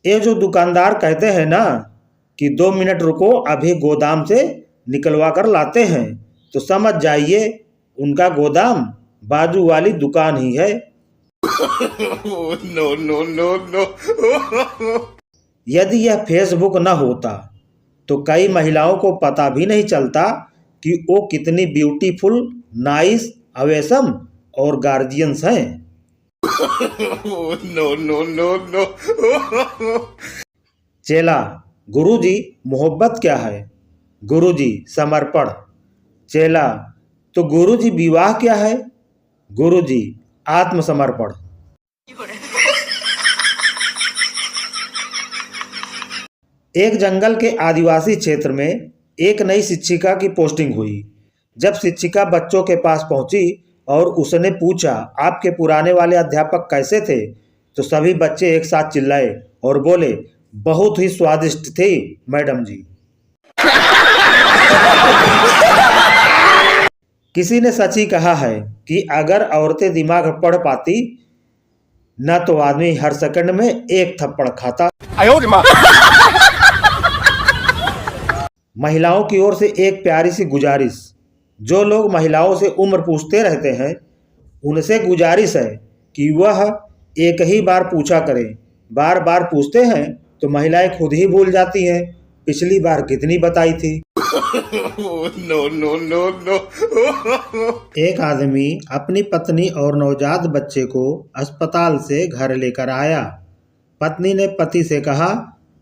ये जो दुकानदार कहते हैं ना कि 2 मिनट रुको, अभी गोदाम से निकलवा कर लाते हैं, तो समझ जाइए उनका गोदाम बाजू वाली दुकान ही है। No no no no. यदि यह फेसबुक न होता तो कई महिलाओं को पता भी नहीं चलता कि वो कितनी ब्यूटीफुल, नाइस, अवेसम और गार्जियंस हैं। No no no no. चेला: गुरुजी, मोहब्बत क्या है? गुरुजी: समर्पण। चेला: तो गुरुजी, विवाह क्या है? गुरुजी: आत्मसमर्पण। एक जंगल के आदिवासी क्षेत्र में एक नई शिक्षिका की पोस्टिंग हुई। जब शिक्षिका बच्चों के पास पहुंची और उसने पूछा, आपके पुराने वाले अध्यापक कैसे थे? तो सभी बच्चे एक साथ चिल्लाए और बोले, बहुत ही स्वादिष्ट थे मैडम जी। किसी ने सच ही कहा है कि अगर औरतें दिमाग पढ़ पाती न तो आदमी हर सेकंड में एक थप्पड़ खाता। महिलाओं की ओर से एक प्यारी सी गुजारिश: जो लोग महिलाओं से उम्र पूछते रहते हैं उनसे गुजारिश है कि वह एक ही बार पूछा करें। बार बार पूछते हैं तो महिलाएं खुद ही भूल जाती हैं पिछली बार कितनी बताई थी। No no no no. एक आदमी अपनी पत्नी और नवजात बच्चे को अस्पताल से घर लेकर आया। पत्नी ने पति से कहा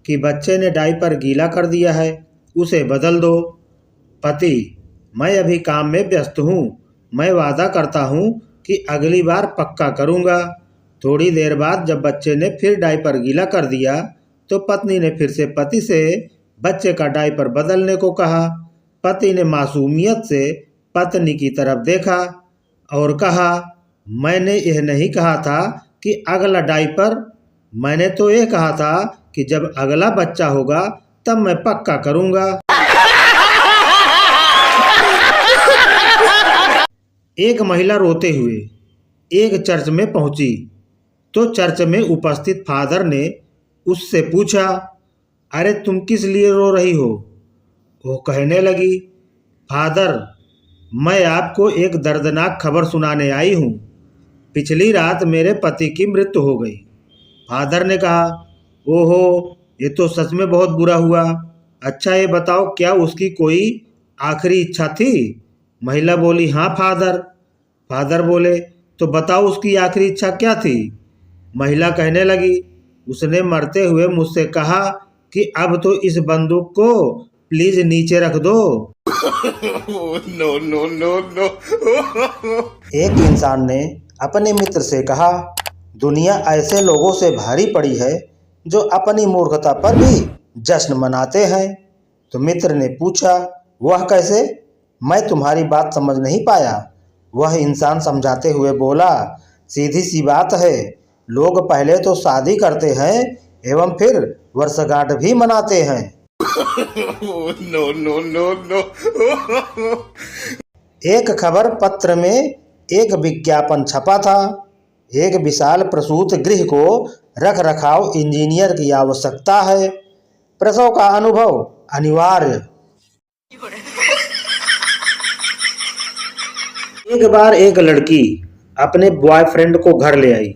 कि बच्चे ने डायपर गीला कर दिया है, उसे बदल दो। पति: मैं अभी काम में व्यस्त हूँ, मैं वादा करता हूँ कि अगली बार पक्का करूँगा। थोड़ी देर बाद जब बच्चे ने फिर डायपर गीला कर दिया तो पत्नी ने फिर से पति से बच्चे का डायपर बदलने को कहा। पति ने मासूमियत से पत्नी की तरफ देखा और कहा, मैंने यह नहीं कहा था कि अगला डायपर, मैंने तो ये कहा था कि जब अगला बच्चा होगा तब मैं पक्का करूँगा। एक महिला रोते हुए एक चर्च में पहुंची तो चर्च में उपस्थित फादर ने उससे पूछा, अरे तुम किस लिए रो रही हो? वो कहने लगी, फादर, मैं आपको एक दर्दनाक खबर सुनाने आई हूँ। पिछली रात मेरे पति की मृत्यु हो गई। फादर ने कहा, ओहो, ये तो सच में बहुत बुरा हुआ। अच्छा ये बताओ, क्या उसकी कोई आखिरी इच्छा थी? महिला बोली, हाँ फादर। फादर बोले, तो बताओ उसकी आखिरी इच्छा क्या थी? महिला कहने लगी, उसने मरते हुए मुझसे कहा कि अब तो इस बंदूक को प्लीज नीचे रख दो। No no no no. एक इंसान ने अपने मित्र से कहा, दुनिया ऐसे लोगों से भारी पड़ी है जो अपनी मूर्खता पर भी जश्न मनाते हैं। तो मित्र ने पूछा, वह कैसे? मैं तुम्हारी बात समझ नहीं पाया। वह इंसान समझाते हुए बोला, सीधी सी बात है, लोग पहले तो शादी करते हैं एवं फिर वर्षगांठ भी मनाते हैं। No no no no. एक खबर पत्र में एक विज्ञापन छपा था। एक विशाल प्रसूत गृह को रख रखाव इंजीनियर की आवश्यकता है। प्रसव का अनुभव अनिवार्य। एक बार एक लड़की अपने बॉयफ्रेंड को घर ले आई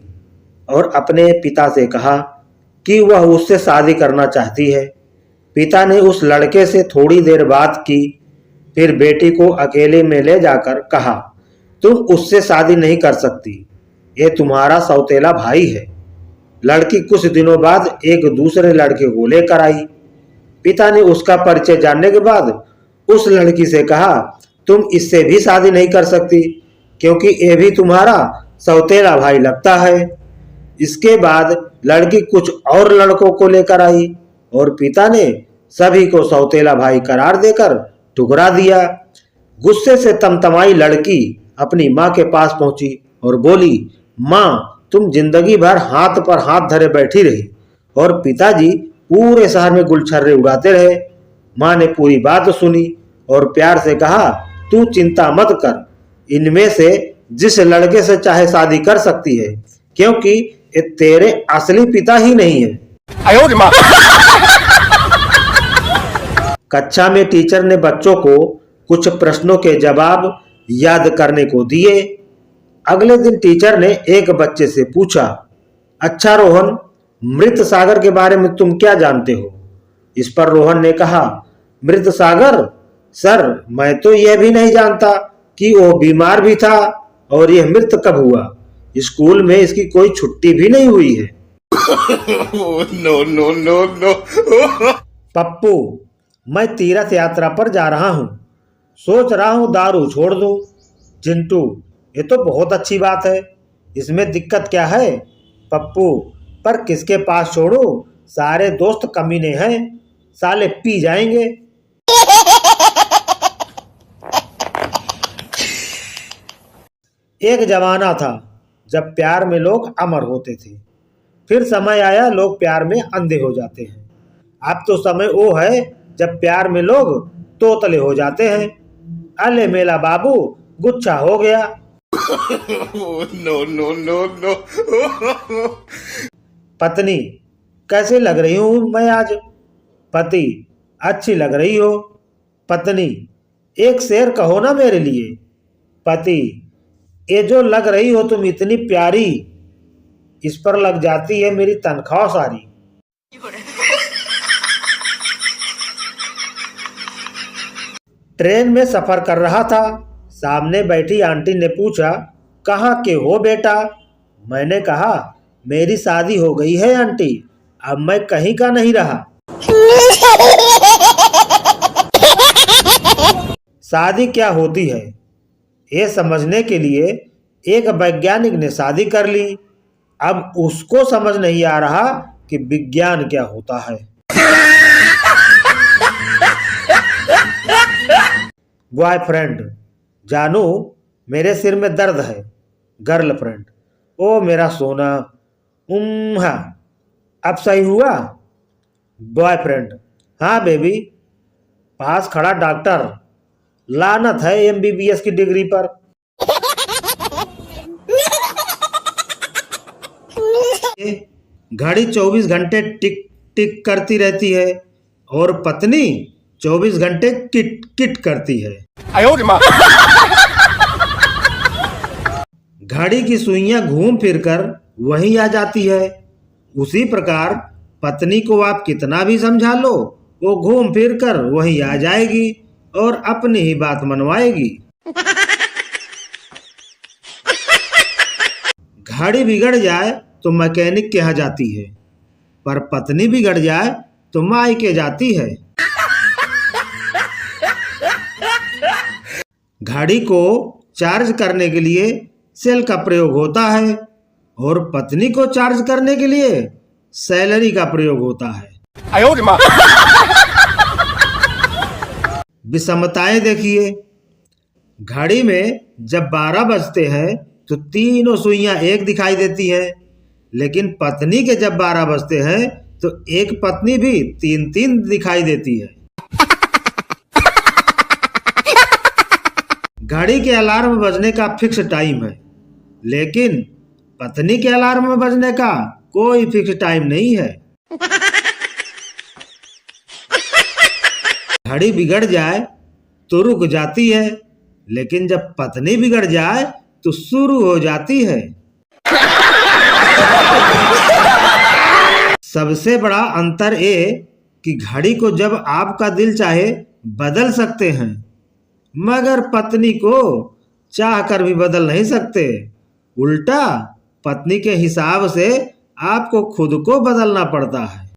और अपने पिता से कहा कि वह उससे शादी करना चाहती है। पिता ने उस लड़के से थोड़ी देर बात की, फिर बेटी को अकेले में ले जाकर कहा, तुम उससे शादी नहीं कर सकती, ये तुम्हारा सौतेला भाई है। लड़की कुछ दिनों बाद एक दूसरे लड़के को लेकर आई। पिता ने उसका परिचय जानने के बाद उस लड़की से कहा, तुम इससे भी शादी नहीं कर सकती क्योंकि ये भी तुम्हारा सौतेला भाई लगता है। इसके बाद लड़की कुछ और लड़कों को लेकर आई और पिता ने सभी को सौतेला भाई करार देकर ठुकरा दिया। गुस्से से तमतमाई लड़की अपनी माँ के पास पहुंची और बोली, माँ, तुम जिंदगी भर हाथ पर हाथ धरे बैठी रही और पिताजी पूरे शहर में गुलछर्रे उड़ाते रहे। माँ ने पूरी बात सुनी और प्यार से कहा, तू चिंता मत कर, इनमें से जिस लड़के से चाहे शादी कर सकती है क्योंकि ये तेरे असली पिता ही नहीं है। कक्षा में टीचर ने बच्चों को कुछ प्रश्नों के जवाब याद करने को दिए। अगले दिन टीचर ने एक बच्चे से पूछा, अच्छा रोहन, मृत सागर के बारे में तुम क्या जानते हो? इस पर रोहन ने कहा, मृत सागर? सर, मैं तो यह भी नहीं जानता कि वो बीमार भी था और यह मृत कब हुआ। स्कूल में इसकी कोई छुट्टी भी नहीं हुई है। No, no, no, no. Pappu, मैं तीर्थ यात्रा पर जा रहा हूँ, सोच रहा हूँ दारू छोड़ दूँ। चिंटू, ये तो बहुत अच्छी बात है, इसमें दिक्कत क्या है? पप्पू, पर किसके पास छोड़ूं? सारे दोस्त कमीने हैं, साले पी जाएंगे। एक जमाना था जब प्यार में लोग अमर होते थे, फिर समय आया लोग प्यार में अंधे हो जाते हैं। अब तो समय वो है जब प्यार में लोग तोतले हो जाते हैं। अले मेला बाबू, गुच्छा हो गया। No, no, no, no. पत्नी, कैसे लग रही हूँ मैं आज? पति, अच्छी लग रही हो। पत्नी, एक शेर कहो ना मेरे लिए। पति, ये जो लग रही हो तुम इतनी प्यारी, इस पर लग जाती है मेरी तनख्वाह सारी। ट्रेन में सफर कर रहा था, सामने बैठी आंटी ने पूछा, कहाँ के हो बेटा? मैंने कहा, मेरी शादी हो गई है आंटी, अब मैं कहीं का नहीं रहा। शादी क्या होती है ये समझने के लिए एक वैज्ञानिक ने शादी कर ली। अब उसको समझ नहीं आ रहा कि विज्ञान क्या होता है। बॉयफ्रेंड, जानू मेरे सिर में दर्द है। गर्लफ्रेंड, ओ मेरा सोना, हाँ, अब सही हुआ? बॉयफ्रेंड, हाँ बेबी। पास खड़ा डॉक्टर, लानत है MBBS की डिग्री पर। घड़ी 24 घंटे टिक टिक करती रहती है और पत्नी 24 घंटे किट किट करती है। घड़ी की सुइयां घूम फिरकर वहीं आ जाती है। उसी प्रकार पत्नी को आप कितना भी समझा लो, वो घूम फिरकर वहीं आ जाएगी और अपनी ही बात मनवाएगी। घड़ी बिगड़ जाए तो मैकेनिक के यहाँ जाती है, पर पत्नी बिगड़ जाए तो मायके जाती है। घड़ी को चार्ज करने के लिए सेल का प्रयोग होता है और पत्नी को चार्ज करने के लिए सैलरी का प्रयोग होता है। विषमताएं देखिए, घड़ी में जब 12 बजते हैं तो तीनों सुइयां एक दिखाई देती हैं, लेकिन पत्नी के जब 12 बजते हैं तो एक पत्नी भी 3-3 दिखाई देती है। घड़ी के अलार्म बजने का फिक्स टाइम है, लेकिन पत्नी के अलार्म बजने का कोई फिक्स टाइम नहीं है। घड़ी बिगड़ जाए तो रुक जाती है, लेकिन जब पत्नी बिगड़ जाए तो शुरू हो जाती है। सबसे बड़ा अंतर ये कि घड़ी को जब आपका दिल चाहे बदल सकते हैं, मगर पत्नी को चाह कर भी बदल नहीं सकते। उल्टा पत्नी के हिसाब से आपको खुद को बदलना पड़ता है।